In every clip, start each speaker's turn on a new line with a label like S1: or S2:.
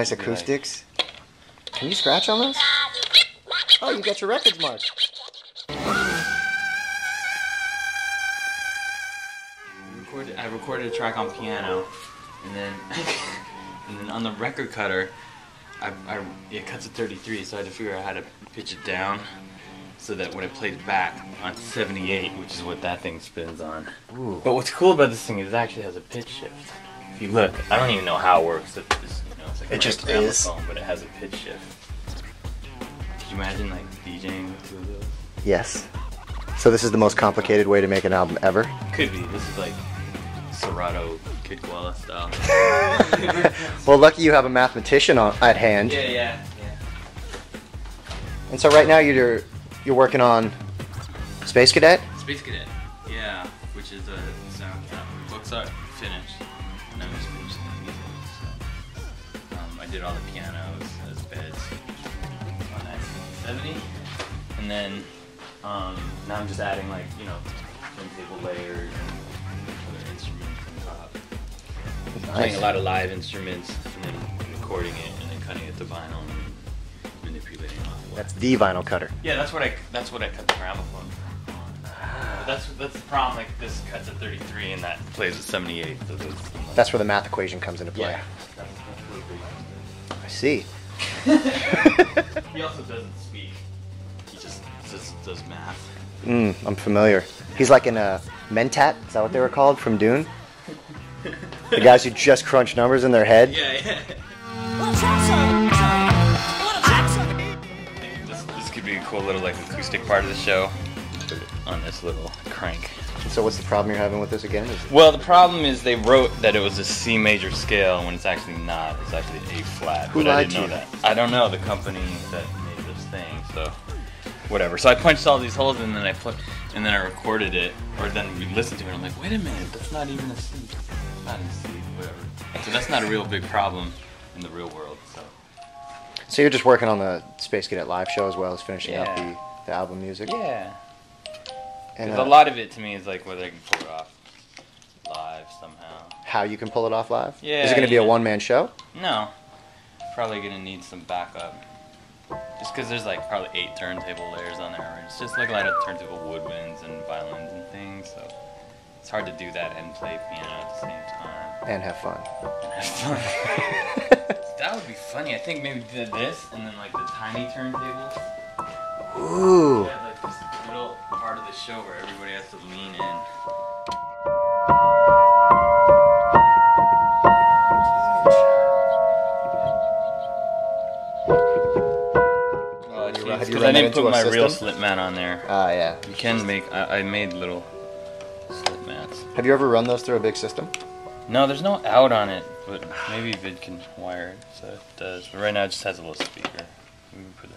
S1: nice acoustics. Can you scratch on those? Oh, you got your records marked.
S2: I recorded a track on piano, and then on the record cutter, it cuts at 33, so I had to figure out how to pitch it down so that when I played it back on 78, which is what that thing spins on.
S1: Ooh.
S2: But what's cool about this thing is it actually has a pitch shift. If you look, I don't even know how it works. It's like
S1: it just is.
S2: But it has a pitch shift. Could you imagine like DJing with two of those?
S1: Yes. So this is the most complicated way to make an album ever?
S2: Could be. This is like Serato Kid Koala style.
S1: Well, lucky you have a mathematician at hand.
S2: Yeah.
S1: And so right now you're working on Space Cadet?
S2: Space Cadet, yeah, which is a soundtrack. The books are finished, and I'm just finishing the music. So, I did all the pianos as beds on that 70, and then now I'm just adding like turntable layers and other instruments on top.
S1: Nice.
S2: Playing a lot of live instruments, and then recording it, and then cutting it to vinyl and manipulating it.
S1: That's the vinyl cutter.
S2: Yeah, that's what I cut the gramophone on. But that's the problem. Like this cuts at 33 and that plays at 78. So
S1: that's where the math equation comes into play.
S2: Yeah, that's really big.
S1: I see.
S2: He also doesn't speak. He just does math.
S1: I'm familiar. He's like in a Mentat. Is that what they were called from Dune? The guys who just crunch numbers in their head.
S2: Yeah. This could be a cool little like acoustic part of the show. Put it on this little crank.
S1: So what's the problem you're having with this again?
S2: Well, the problem is they wrote that it was a C major scale when it's actually not. It's actually A flat.
S1: Who
S2: but I
S1: lied
S2: didn't
S1: to
S2: know
S1: you?
S2: that. I don't know the company that made this thing, so whatever. So I punched all these holes in, and then I recorded it, or then we listened to it. And I'm like, wait a minute, that's not even a C. It's not in C, whatever. So that's not a real big problem in the real world.
S1: So you're just working on the Space Cadet live show as well as finishing up
S2: Yeah.
S1: the album music.
S2: Yeah.
S1: And
S2: a lot of it to me is like whether I can pull it off live somehow.
S1: how you can pull it off live?
S2: Yeah.
S1: Is it going to be a
S2: yeah.
S1: one-man show?
S2: No. Probably gonna need some backup. Just because there's like probably 8 turntable layers on there. It's just like a lot of turntable woodwinds and violins and things, so it's hard to do that and play piano at the same time.
S1: And have fun.
S2: And have fun. That would be funny. I think maybe did this and then like the tiny turntables.
S1: Ooh.
S2: Yeah, like this little part of the show where everybody has to lean in. Because I didn't put my real slip mat on there.
S1: Ah, yeah.
S2: You can make, I made little slip mats.
S1: Have you ever run those through a big system?
S2: No, there's no out on it, but maybe Vid can wire it, so it does. But right now it just has a little speaker. We can put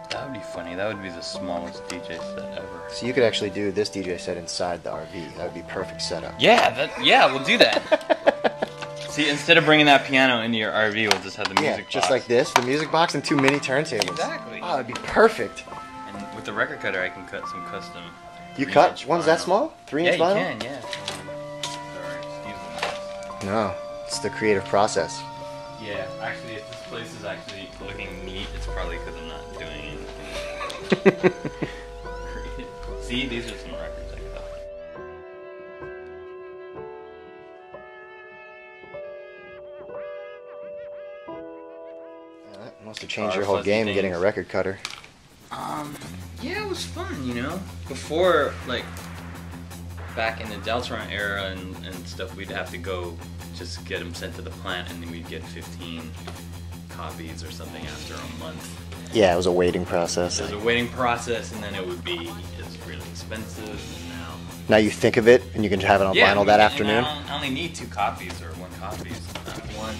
S2: that would be funny. That would be the smallest DJ set ever.
S1: So you could actually do this DJ set inside the RV. That would be perfect setup.
S2: Yeah, we'll do that. See, instead of bringing that piano into your RV, we'll just have the music box.
S1: Just like this, the music box and 2 mini turntables.
S2: Exactly.
S1: Oh, that'd be perfect.
S2: And with the record cutter, I can cut some custom.
S1: You cut
S2: 3-inch
S1: ones
S2: vinyl.
S1: that small? 3-inch vinyl?
S2: Yeah, you can, yeah. Sorry, excuse me.
S1: No, it's the creative process.
S2: Yeah, actually, if this place is actually looking neat, it's probably because I'm not doing anything. See, these are some records I cut.
S1: That must have changed your whole game getting a record cutter.
S2: Yeah, it was fun, you know? Before, like, back in the Deltron era and stuff, we'd have to go just get them sent to the plant, and then we'd get 15 copies or something after a month.
S1: Yeah, it was a waiting process.
S2: It was a waiting process, and then it would be really expensive, and
S1: now you think of it, and you can have it on vinyl that afternoon?
S2: I only need 2 copies or 1 copy, not one.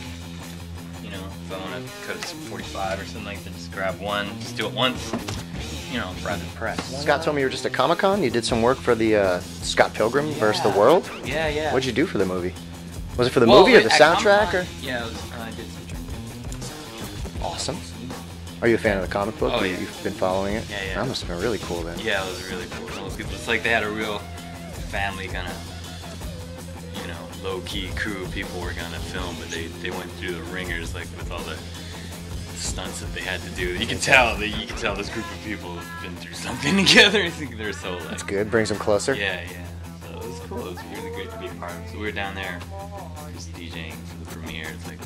S2: You know, if I want to cut it to 45 or something like that, just grab one, just do it once. You know, rather press.
S1: Scott told me you were just at Comic-Con. You did some work for the Scott Pilgrim versus the World.
S2: Yeah.
S1: What'd you do for the movie? Was it for the movie or the soundtrack? Or?
S2: Yeah, I did some tricks.
S1: Awesome. Are you a fan of the comic book?
S2: Oh, yeah.
S1: You've been following it?
S2: Yeah.
S1: That must have been really cool then.
S2: Yeah, it was really cool. Some people, it's like they had a real family kind of, low-key crew of people working on a film, but they went through the ringers, like with all the stunts that they had to do. You can tell this group of people have been through something together. I think they're so like.
S1: That's good. Brings them closer.
S2: Yeah. So it was cool. It was really great to be a part of. So we were down there just DJing for the premiere. It's like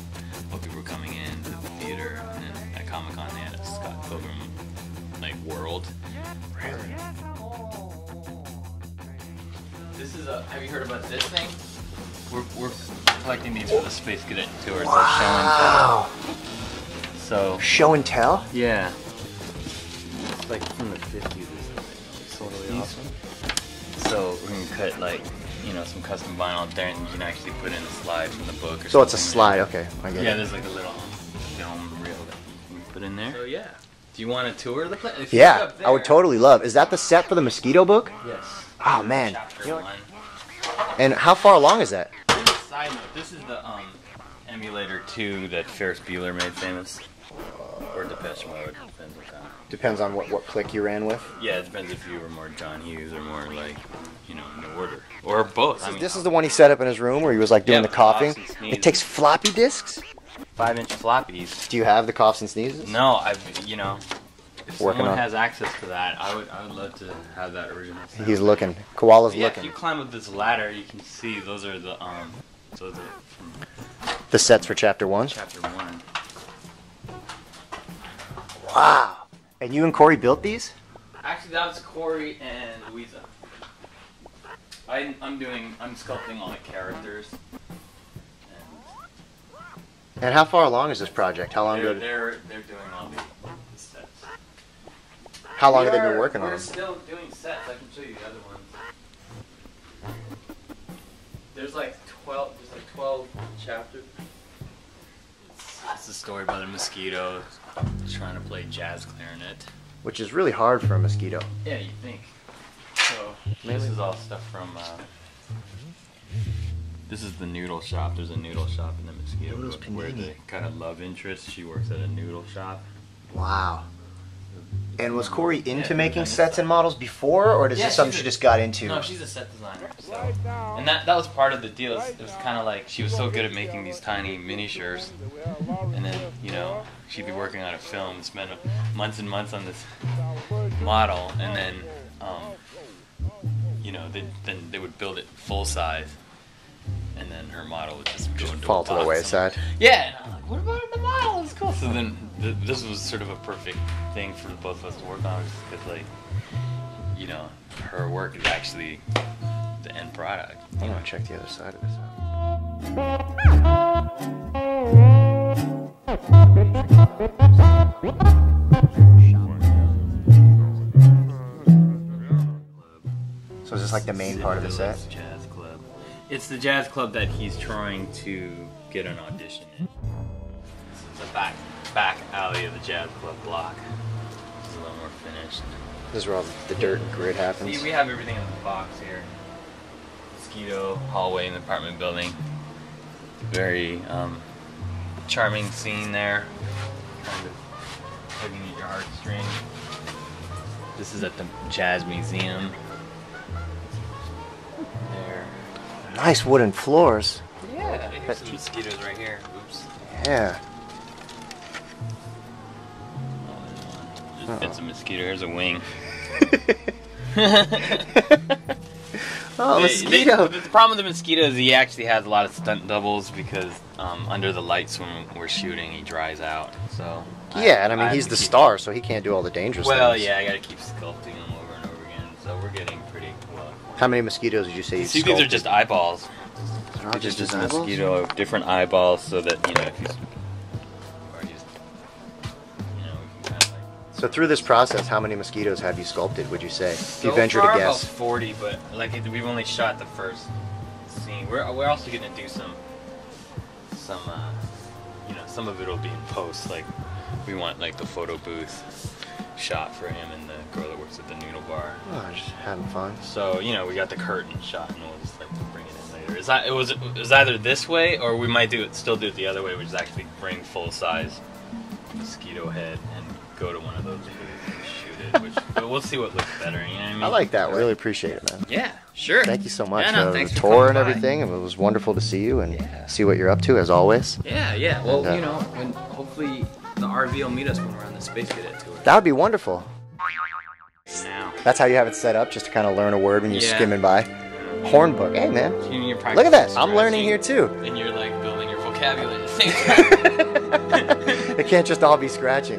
S2: while people were coming into the theater, and then at Comic-Con they had a Scott Pilgrim like world.
S1: Really?
S2: This is a. Have you heard about this thing? We're collecting these for the Space Cadet tour.
S1: Wow.
S2: So
S1: show and tell.
S2: Yeah. It's like from the 50s or something.
S1: Totally awesome.
S2: So we're gonna cut like some custom vinyl up there, and you can actually put in a slide from the book. Or
S1: so it's a slide. Okay, I get it.
S2: Yeah, there's like a little film reel that you can put in there. So yeah. Do you want a tour of the place?
S1: Yeah, I would totally love. Is that the set for the Mosquito book?
S2: Yes.
S1: Oh man.
S2: Chapter 1.
S1: And how far along is that?
S2: Side note, this is the emulator 2 that Ferris Bueller made famous. Or Depeche Mode,
S1: Depends on what click you ran with.
S2: Yeah, it depends if you were more John Hughes or more like, in order. Or both.
S1: This is the one he set up in his room where he was like doing the coughing. It takes floppy disks?
S2: 5-inch floppies.
S1: Do you have the coughs and sneezes?
S2: No, if someone has access to that, I would love to have that original sound.
S1: He's looking. Koala's
S2: yeah,
S1: looking.
S2: If you climb up this ladder, you can see those are from
S1: the sets for chapter 1?
S2: Chapter 1.
S1: Wow. And you and Corey built these?
S2: Actually, that was Corey and Louisa. I'm sculpting all the characters.
S1: And how far along is this project? How long ago?
S2: They're doing all the sets.
S1: How long have they been working on them?
S2: We're still doing sets. I can show you the other ones. There's like 12 chapters. It's the story about a mosquito trying to play jazz clarinet.
S1: Which is really hard for a mosquito.
S2: Yeah, you think. So this is all stuff from. This is the noodle shop. There's a noodle shop in the Mosquito book where the kind of love interest, she works at a noodle shop.
S1: Wow. And was Corey into making sets and models before, or is this something she just got into?
S2: No, she's a set designer. So. And that was part of the deal. It was kind of like she was so good at making these tiny miniatures, and then she'd be working on a film, spend months and months on this model, and then then they would build it full size. And then her model would just go into
S1: fall to the wayside.
S2: Yeah, and I'm like, what about the model? It's cool. So then this was sort of a perfect thing for both of us to work on, because her work is actually the end product.
S1: I want to check the other side of this out. So is this like the main part of the set?
S2: It's the jazz club that he's trying to get an audition in. This is the back alley of the jazz club block. This is a little more finished.
S1: This is where all the dirt and grit happens.
S2: See, we have everything in the box here. Mosquito, hallway in the apartment building. Very charming scene there. Kind of tugging at your heartstrings. This is at the Jazz Museum. There.
S1: Nice wooden floors.
S2: Yeah, here's some mosquitoes right here. Oops.
S1: Yeah.
S2: Just bits of mosquito. Here's a wing.
S1: Mosquito.
S2: The problem with the mosquito is he actually has a lot of stunt doubles because under the lights when we're shooting, he dries out. So.
S1: Yeah, and I mean he's the star, so he can't do all the dangerous things.
S2: Well, yeah, I got to keep sculpting him over and over again. So we're getting pretty well.
S1: How many mosquitoes did you say you
S2: See,
S1: sculpted?
S2: these are just eyeballs.
S1: They're all
S2: just a mosquito, different eyeballs, so that if he's, or just, we can kind of like.
S1: So through this process, how many mosquitoes have you sculpted? Would you say? If you
S2: So
S1: venture to
S2: far,
S1: guess.
S2: about 40, but we've only shot the first scene. We're also gonna do some some of it'll be in post. Like we want the photo booth shot for him and the girl that works at the noodle bar.
S1: Oh, just having fun.
S2: So we got the curtain shot, and we'll just bring it in later. It was either this way, or we might still do it the other way, which is actually bring full size mosquito head and go to one of those booths and shoot it. Which we'll see what looks better. You know what I mean?
S1: I like that. I really appreciate it, man.
S2: Yeah, sure.
S1: Thank you so much
S2: Yeah, no,
S1: for
S2: thanks
S1: the
S2: for
S1: tour
S2: coming
S1: and
S2: by.
S1: everything. It was wonderful to see you and
S2: Yeah.
S1: see what you're up to, as always.
S2: Yeah, yeah. Well,
S1: And,
S2: you know, when hopefully the RV will meet us when we're on the Space Cadet tour.
S1: That would be wonderful.
S2: Now.
S1: That's how you have it set up, just to kind of learn a word when you're
S2: Yeah.
S1: skimming by. Hornbook. Hey, man.
S2: You're
S1: Look at that.
S2: practicing
S1: I'm learning
S2: stretching,
S1: here, too.
S2: And you're like building your vocabulary.
S1: It can't just all be scratching.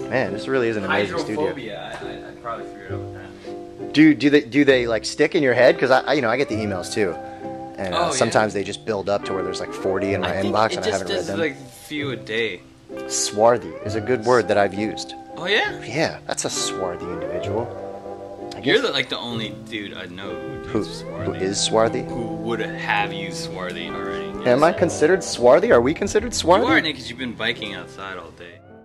S1: Man, this really is an amazing studio.
S2: Hydrophobia. I probably figured out what that.
S1: Do they like stick in your head? Because I get the emails too, and
S2: Oh, yeah.
S1: sometimes they just build up to where there's like 40 in my inbox and I haven't read
S2: just
S1: them.
S2: like few a day.
S1: Swarthy is a good word that I've used.
S2: Oh yeah.
S1: Yeah, that's a swarthy individual. I
S2: You're
S1: guess-
S2: like the only dude I know
S1: who is swarthy?
S2: who would have used swarthy already.
S1: Am I considered swarthy? Are we considered
S2: You
S1: swarthy?
S2: are, Nick, because you've been biking outside all day.